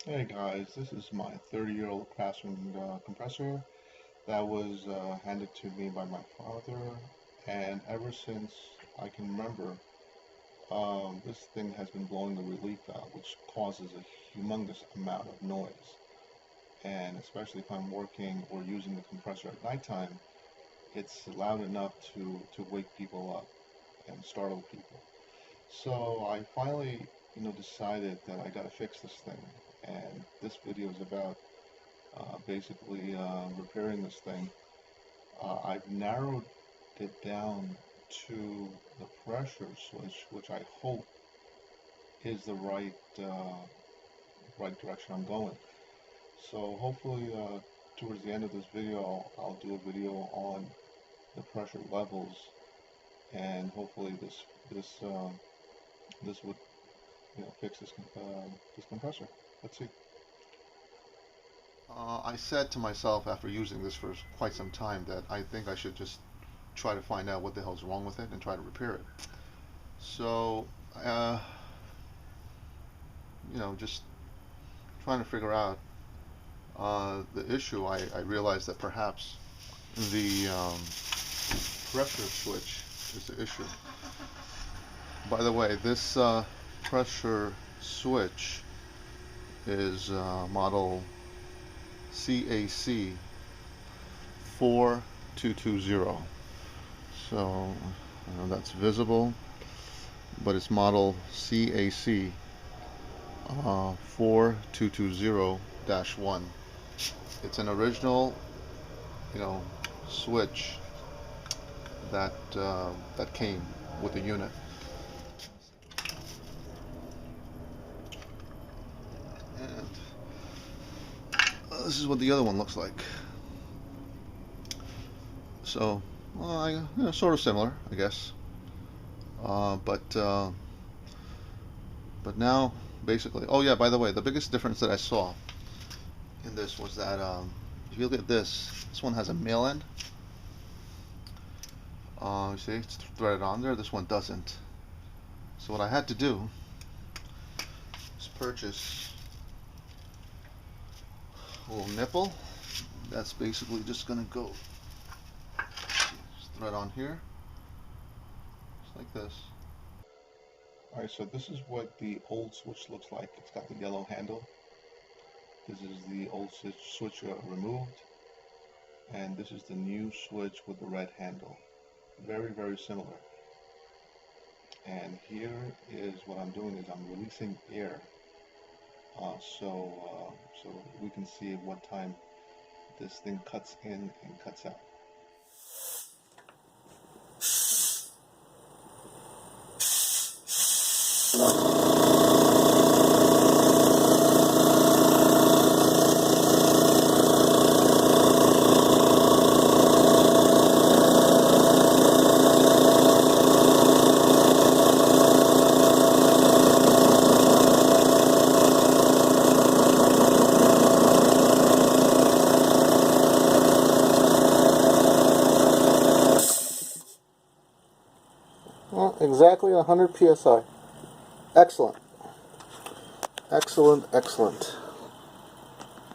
Hey guys, this is my 30-year-old Craftsman compressor that was handed to me by my father, and ever since I can remember, this thing has been blowing the relief valve, which causes a humongous amount of noise. And especially if I'm working or using the compressor at nighttime, it's loud enough to wake people up and startle people. So I finally, decided that I gotta fix this thing, and this video is about basically repairing this thing. I've narrowed it down to the pressure switch, which I hope is the right direction I'm going. So hopefully towards the end of this video, I'll do a video on the pressure levels, and hopefully this would fix this compressor. Let's see. I said to myself after using this for quite some time that I think I should just try to find out what the hell's wrong with it and try to repair it. So, just trying to figure out the issue, I realized that perhaps the pressure switch is the issue. By the way, this pressure switch is model CAC 4220. So that's visible, but it's model CAC 4220-1. It's an original, switch that came with the unit. And this is what the other one looks like. So, sort of similar, I guess. But now, basically, oh yeah, by the way, the biggest difference that I saw in this was that if you look at this one has a male end. You see, it's threaded on there. This one doesn't. So what I had to do is purchase a little nipple. That's basically just gonna go thread on here, just like this. Alright, so this is what the old switch looks like. It's got the yellow handle. This is the old switch removed, and this is the new switch with the red handle. Very, very similar. And here is what I'm doing is I'm releasing air, so we can see at what time this thing cuts in and cuts out. Well, exactly 100 psi. Excellent. Excellent, excellent.